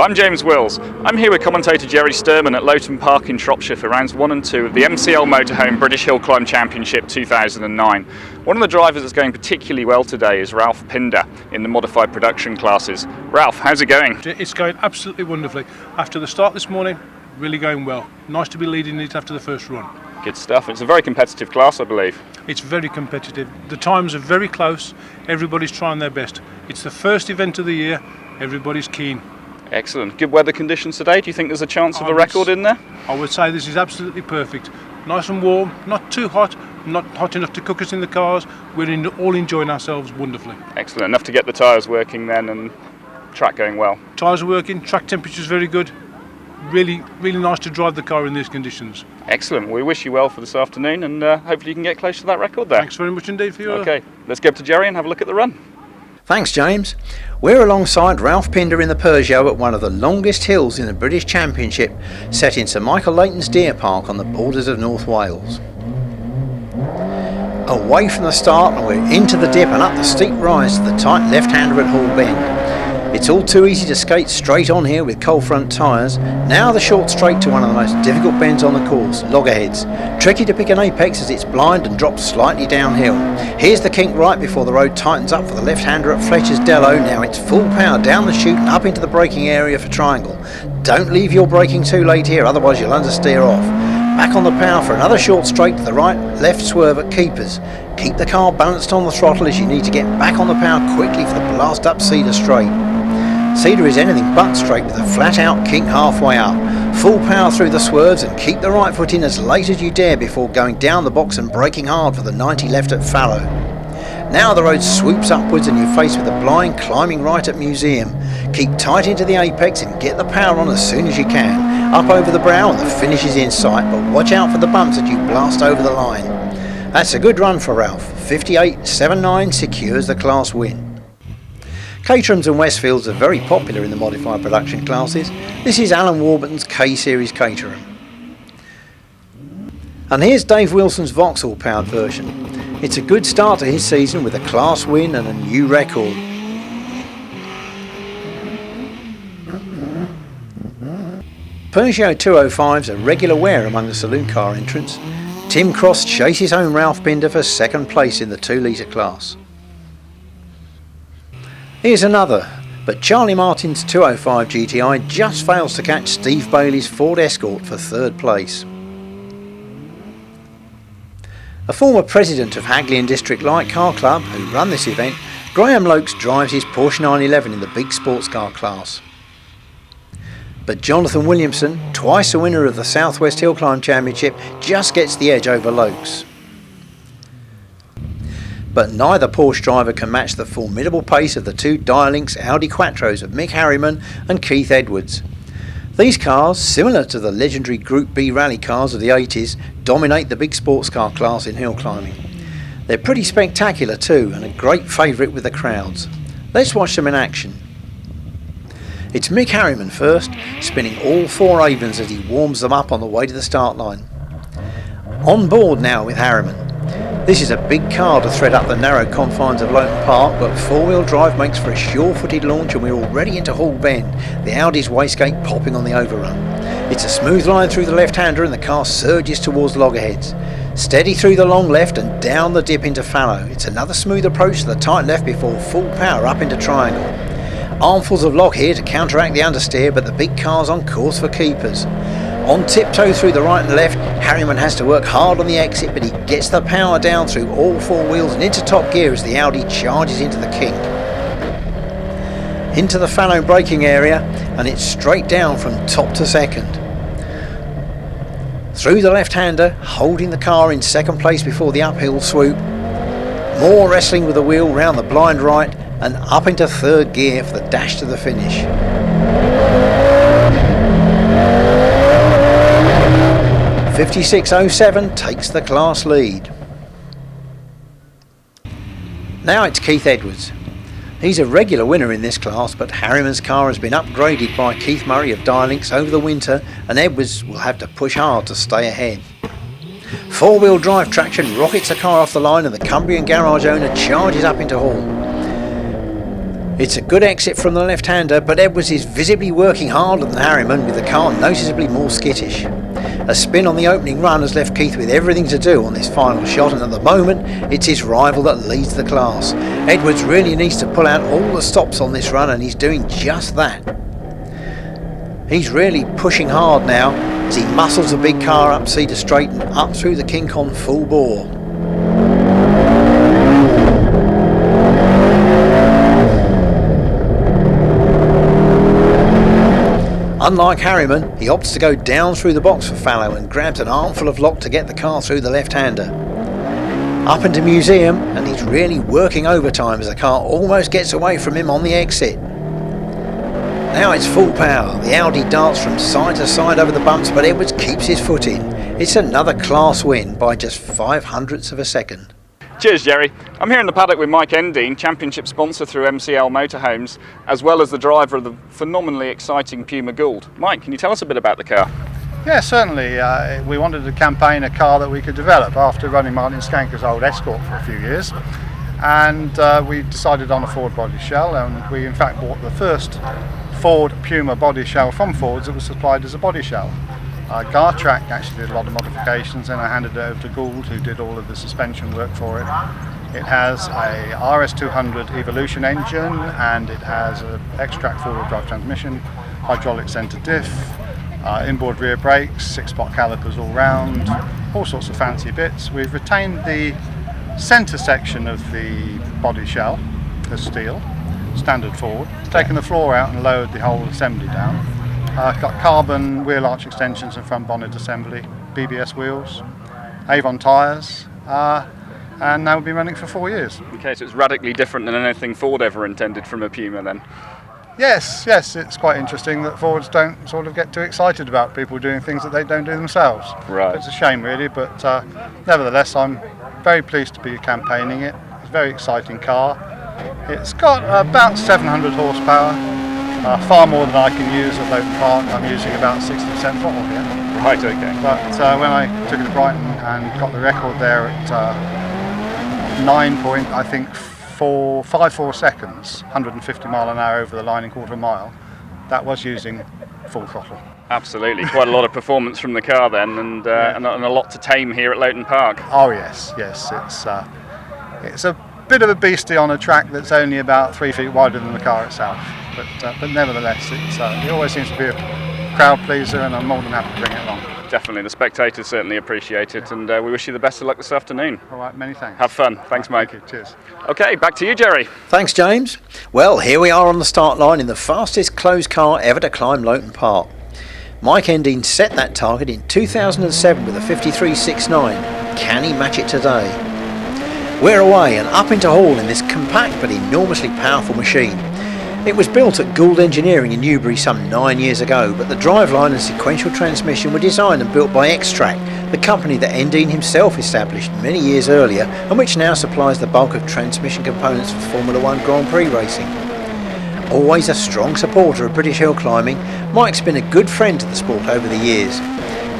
I'm James Wills. I'm here with commentator Jerry Sturman at Loton Park in Shropshire for rounds 1 and 2 of the MCL Motorhome British Hillclimb Championship 2009. One of the drivers that's going particularly well today is Ralph Pinder in the modified production classes. Ralph, how's it going? It's going absolutely wonderfully. After the start this morning, really going well. Nice to be leading it after the first run. Good stuff. It's a very competitive class, I believe. It's very competitive. The times are very close. Everybody's trying their best. It's the first event of the year. Everybody's keen. Excellent. Good weather conditions today. Do you think there's a chance of a record in there? I would say this is absolutely perfect. Nice and warm, not too hot, not hot enough to cook us in the cars. We're all enjoying ourselves wonderfully. Excellent. Enough to get the tyres working then and track going well. Tyres are working, track temperature's very good. Really nice to drive the car in these conditions. Excellent. We wish you well for this afternoon and hopefully you can get close to that record there. Thanks very much indeed for your... Okay, let's go up to Jerry and have a look at the run. Thanks, James. We're alongside Ralph Pinder in the Peugeot at one of the longest hills in the British Championship, set in Sir Michael Leighton's Deer Park on the borders of North Wales. Away from the start, and we're into the dip and up the steep rise to the tight left-hander at Hall Bend. It's all too easy to skate straight on here with cold front tyres. Now the short straight to one of the most difficult bends on the course, loggerheads. Tricky to pick an apex as it's blind and drops slightly downhill. Here's the kink right before the road tightens up for the left-hander at Fletcher's Dello. Now it's full power down the chute and up into the braking area for Triangle. Don't leave your braking too late here, otherwise you'll understeer off. Back on the power for another short straight to the right, left swerve at Keepers. Keep the car balanced on the throttle as you need to get back on the power quickly for the blast up Cedar Straight. Cedar is anything but straight with a flat out kink halfway up. Full power through the swerves and keep the right foot in as late as you dare before going down the box and braking hard for the 90 left at Fallow. Now the road swoops upwards and you're faced with a blind climbing right at Museum. Keep tight into the apex and get the power on as soon as you can. Up over the brow and the finish is in sight, but watch out for the bumps as you blast over the line. That's a good run for Ralph. 58.79 secures the class win. Caterhams and Westfields are very popular in the modified production classes. This is Alan Warburton's K-Series Caterham. And here's Dave Wilson's Vauxhall powered version. It's a good start to his season with a class win and a new record. Peugeot 205's a regular wear among the saloon car entrants. Tim Cross chases home Ralph Pinder for second place in the 2 litre class. Here's another, but Charlie Martin's 205 GTI just fails to catch Steve Bailey's Ford Escort for third place. A former president of Hagley and District Light Car Club who run this event, Graham Lokes drives his Porsche 911 in the big sports car class. But Jonathan Williamson, twice a winner of the South West Hillclimb Championship, just gets the edge over Lokes. But neither Porsche driver can match the formidable pace of the 2 Dialinks Audi Quattros of Mick Harriman and Keith Edwards. These cars, similar to the legendary Group B rally cars of the 80s, dominate the big sports car class in hill climbing. They're pretty spectacular too, and a great favourite with the crowds. Let's watch them in action. It's Mick Harriman first, spinning all 4 Avens as he warms them up on the way to the start line. On board now with Harriman. This is a big car to thread up the narrow confines of Loton Park, but 4-wheel drive makes for a sure-footed launch and we're already into Hall Bend, the Audi's wastegate popping on the overrun. It's a smooth line through the left-hander and the car surges towards loggerheads. Steady through the long left and down the dip into Fallow. It's another smooth approach to the tight left before full power up into Triangle. Armfuls of lock here to counteract the understeer, but the big car's on course for Keepers. On tiptoe through the right and left, Harriman has to work hard on the exit, but he gets the power down through all 4 wheels and into top gear as the Audi charges into the kink. Into the Fallow braking area, and it's straight down from top to second. Through the left-hander, holding the car in second place before the uphill swoop. More wrestling with the wheel round the blind right, and up into third gear for the dash to the finish. .56.07 takes the class lead. Now it's Keith Edwards. He's a regular winner in this class, but Harriman's car has been upgraded by Keith Murray of Dialinks over the winter, and Edwards will have to push hard to stay ahead. 4-wheel drive traction rockets the car off the line and the Cumbrian garage owner charges up into Hall. It's a good exit from the left-hander, but Edwards is visibly working harder than Harriman, with the car noticeably more skittish. A spin on the opening run has left Keith with everything to do on this final shot, and at the moment it's his rival that leads the class. Edwards really needs to pull out all the stops on this run, and he's doing just that. He's really pushing hard now as he muscles the big car up Cedar Straight and up through the King Kong full bore. Unlike Harriman, he opts to go down through the box for Fallow and grabs an armful of lock to get the car through the left-hander. Up into Museum, and he's really working overtime as the car almost gets away from him on the exit. Now it's full power. The Audi darts from side to side over the bumps, but Edwards keeps his foot in. It's another class win by just 0.05 of a second. Cheers, Jerry. I'm here in the paddock with Mikeenden, championship sponsor through MCL Motorhomes, as well as the driver of the phenomenally exciting Puma Gold. Mike, can you tell us a bit about the car? Yeah, certainly. We wanted to campaign a car that we could develop after running Martin Skanker's old Escort for a few years. And we decided on a Ford body shell, and we in fact bought the first Ford Puma body shell from Ford's that was supplied as a body shell. Gartrack actually did a lot of modifications, and I handed it over to Gould, who did all of the suspension work for it. It has a RS200 Evolution engine, and it has an X-Track four-wheel drive transmission, hydraulic centre diff, inboard rear brakes, 6-spot calipers all round, all sorts of fancy bits. We've retained the centre section of the body shell as steel, standard Ford, taken the floor out and lowered the whole assembly down. Got carbon wheel arch extensions and front bonnet assembly, BBS wheels, Avon tyres, and now we've been running for 4 years. Okay, so it's radically different than anything Ford ever intended from a Puma then? Yes, it's quite interesting that Fords don't sort of get too excited about people doing things that they don't do themselves. Right. It's a shame really, but nevertheless I'm very pleased to be campaigning it. It's a very exciting car. It's got about 700 horsepower. Far more than I can use at Loton Park. I'm using about 60% throttle here. Right, okay. But when I took it to Brighton and got the record there at 9.54 seconds, 150 mile an hour over the line in quarter mile, that was using full throttle. Absolutely, quite a lot of performance from the car then, and a lot to tame here at Loton Park. Oh yes, it's a bit of a beastie on a track that's only about 3 feet wider than the car itself. But nevertheless, it always seems to be a crowd pleaser, and I'm more than happy to bring it along. Definitely, the spectators certainly appreciate it, and we wish you the best of luck this afternoon. All right, many thanks. Have fun. Thanks, Mike. Thank you. Cheers. Okay, back to you, Jerry. Thanks, James. Well, here we are on the start line in the fastest closed car ever to climb Loton Park. Mikeenden set that target in 2007 with a 53.69. Can he match it today? We're away and up into Hall in this compact but enormously powerful machine. It was built at Gould Engineering in Newbury some 9 years ago, but the driveline and sequential transmission were designed and built by X-Track, the company that Endine himself established many years earlier and which now supplies the bulk of transmission components for Formula One Grand Prix racing. Always a strong supporter of British hill climbing, Mike's been a good friend to the sport over the years.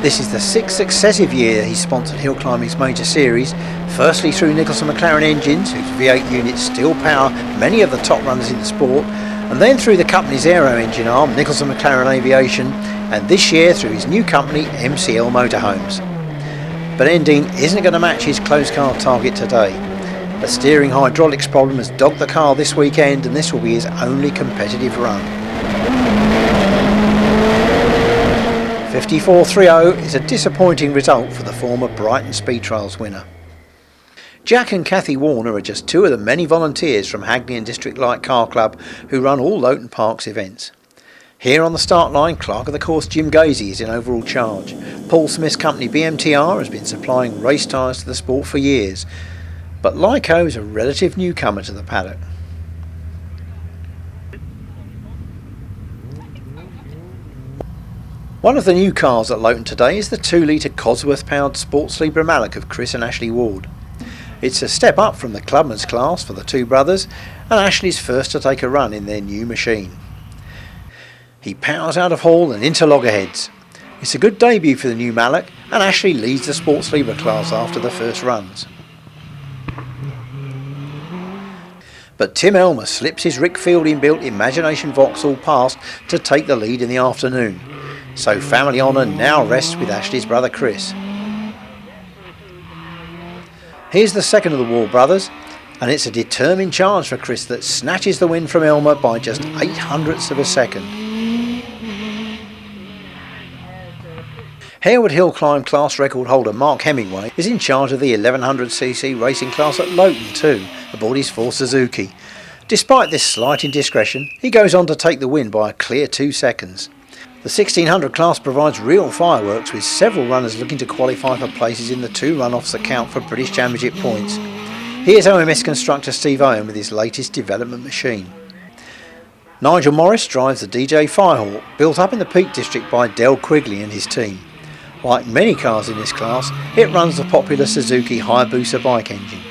This is the 6th successive year he's sponsored hill climbing's major series, firstly through Nicholson McLaren engines, whose V8 units still power many of the top runners in the sport, and then through the company's aero engine arm, Nicholson McLaren Aviation, and this year through his new company, MCL Motorhomes. But Endine isn't going to match his closed car target today. A steering hydraulics problem has dogged the car this weekend, and this will be his only competitive run. 54.30 is a disappointing result for the former Brighton Speed Trials winner. Jack and Kathy Warner are just two of the many volunteers from Hackney and District Light Car Club who run all Loton Park's events. Here on the start line, clerk of the course Jim Gazy is in overall charge. Paul Smith's company BMTR has been supplying race tyres to the sport for years, but Lyco is a relative newcomer to the paddock. One of the new cars at Loton today is the 2-litre Cosworth-powered Sports Libra Malik of Chris and Ashley Ward. It's a step up from the clubman's class for the two brothers, and Ashley's first to take a run in their new machine. He powers out of Hall and into loggerheads. It's a good debut for the new Malik, and Ashley leads the Sports Libra class after the first runs. but Tim Elmer slips his Rick Fielding-built Imagination Vauxhall past to take the lead in the afternoon. So family honour now rests with Ashley's brother Chris. Here's the second of the Wall brothers, and it's a determined charge for Chris that snatches the win from Elmer by just 0.08 of a second. Harewood Hillclimb class record holder Mark Hemingway is in charge of the 1100cc racing class at Loton too, aboard his Ford Suzuki. Despite this slight indiscretion, he goes on to take the win by a clear 2 seconds. The 1600 class provides real fireworks, with several runners looking to qualify for places in the 2 runoffs that count for British Championship points. Here's OMS constructor Steve Owen with his latest development machine. Nigel Morris drives the DJ Firehawk, built up in the Peak District by Del Quigley and his team. Like many cars in this class, it runs the popular Suzuki Hayabusa bike engine.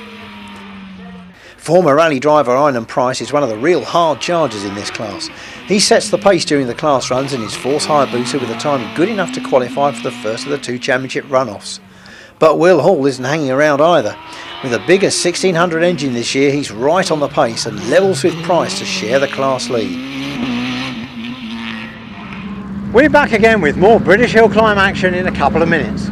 Former rally driver Inan Price is one of the real hard chargers in this class. He sets the pace during the class runs in his Force Hayabusa with a time good enough to qualify for the first of the 2 championship runoffs. But Will Hall isn't hanging around either. With a bigger 1600 engine this year, he's right on the pace and levels with Price to share the class lead. We're back again with more British Hill Climb action in a couple of minutes.